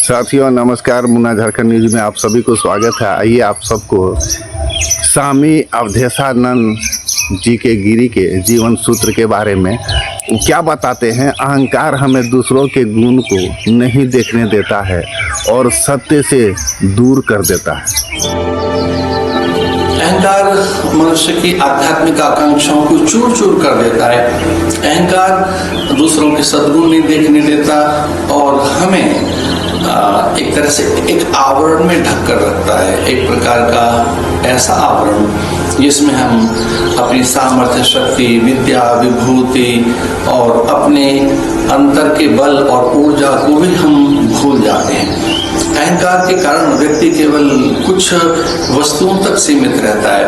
साथियों नमस्कार, मुन्ना झारखंड न्यूज में आप सभी को स्वागत है। आइए आप सबको स्वामी अवधेशानंद जी के गिरी के जीवन सूत्र के बारे में क्या बताते हैं। अहंकार हमें दूसरों के गुण को नहीं देखने देता है और सत्य से दूर कर देता है। अहंकार मनुष्य की आध्यात्मिक आकांक्षाओं को चूर चूर कर देता है। अहंकार दूसरों के सद्गुण नहीं देखने देता और हमें एक तरह से एक आवरण में ढक कर रखता है, एक प्रकार का ऐसा आवरण जिसमें हम अपनी सामर्थ्य, शक्ति, विद्या, विभूति और अपने अंतर के बल और ऊर्जा को भी हम भूल जाते हैं। अहंकार के कारण व्यक्ति केवल कुछ वस्तुओं तक सीमित रहता है,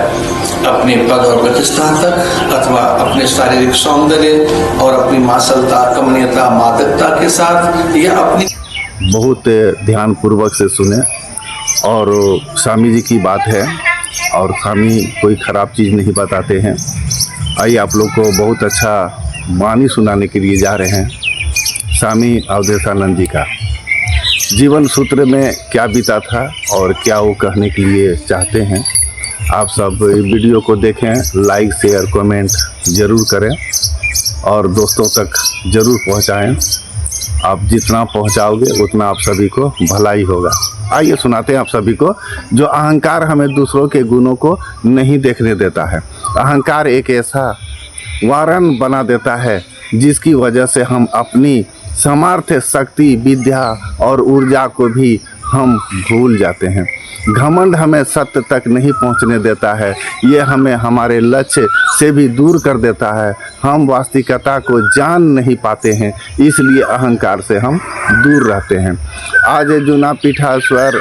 अपने पद और प्रतिष्ठा तक, अथवा अपने शारीरिक सौंदर्य और अपनी मासलता, कमनीयता, मादकता के साथ, या अपनी। बहुत ध्यान पूर्वक से सुने और स्वामी जी की बात है और स्वामी कोई ख़राब चीज़ नहीं बताते हैं। आइए आप लोग को बहुत अच्छा वाणी सुनाने के लिए जा रहे हैं स्वामी अवधेशानंद जी का जीवन सूत्र में क्या बीता था और क्या वो कहने के लिए चाहते हैं। आप सब वीडियो को देखें, लाइक शेयर कमेंट ज़रूर करें और दोस्तों तक ज़रूर पहुंचाएं। आप जितना पहुंचाओगे उतना आप सभी को भलाई होगा। आइए सुनाते हैं आप सभी को। जो अहंकार हमें दूसरों के गुणों को नहीं देखने देता है। अहंकार एक ऐसा वारण बना देता है जिसकी वजह से हम अपनी सामर्थ्य, शक्ति, विद्या और ऊर्जा को भी हम भूल जाते हैं। घमंड हमें सत्य तक नहीं पहुंचने देता है, ये हमें हमारे लक्ष्य से भी दूर कर देता है। हम वास्तविकता को जान नहीं पाते हैं, इसलिए अहंकार से हम दूर रहते हैं। आज जूना पीठाश्वर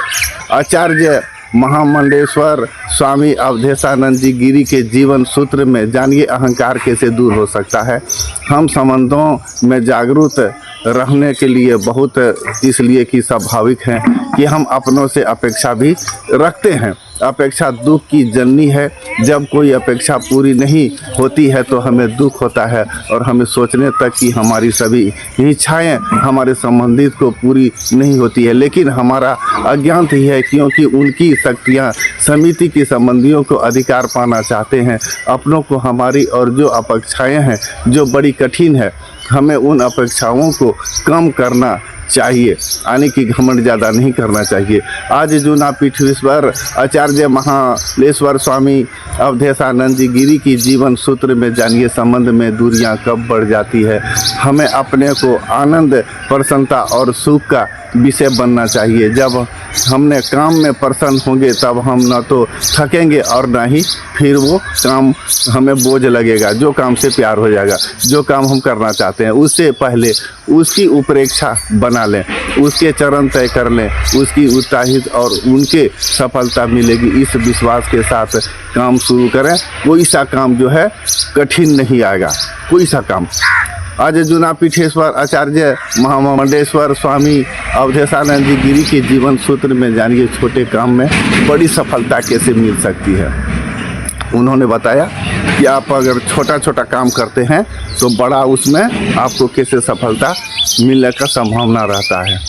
आचार्य महामंडेश्वर स्वामी अवधेशानंद जी गिरी के जीवन सूत्र में जानिए अहंकार कैसे दूर हो सकता है। हम संबंधों में जागरूक रहने के लिए बहुत इसलिए कि स्वाभाविक है कि हम अपनों से अपेक्षा भी रखते हैं। अपेक्षा दुख की जननी है। जब कोई अपेक्षा पूरी नहीं होती है तो हमें दुख होता है और हमें सोचने तक कि हमारी सभी इच्छाएं हमारे संबंधित को पूरी नहीं होती है। लेकिन हमारा अज्ञान ही है, क्योंकि उनकी शक्तियां समिति के संबंधियों को अधिकार पाना चाहते हैं अपनों को हमारी, और जो अपेक्षाएं हैं जो बड़ी कठिन है, हमें उन अपेक्षाओं को कम करना चाहिए, यानी कि घमंड ज़्यादा नहीं करना चाहिए। आज जूना पीठेश्वर आचार्य महालेश्वर स्वामी अवधेशानंद जी गिरी की जीवन सूत्र में जानिए संबंध में दूरियां कब बढ़ जाती है। हमें अपने को आनंद, प्रसन्नता और सुख का विषय बनना चाहिए। जब हमने काम में प्रसन्न होंगे तब हम न तो थकेंगे और न ही फिर वो काम हमें बोझ लगेगा। जो काम से प्यार हो जाएगा, जो काम हम करना चाहते हैं, उससे पहले उसकी उपेक्षा बना लें, उसके चरण तय कर लें, उसकी उत्साहित और उनके सफलता मिलेगी। इस विश्वास के साथ काम शुरू करें। कोई सा काम जो है कठिन नहीं आएगा, कोई सा काम। आज जूना पीठेश्वर आचार्य महामंडेश्वर स्वामी अवधेशानंद जी गिरी के जीवन सूत्र में जानिए छोटे काम में बड़ी सफलता कैसे मिल सकती है। उन्होंने बताया कि आप अगर छोटा छोटा काम करते हैं तो बड़ा उसमें आपको कैसे सफलता मिलने का संभावना रहता है।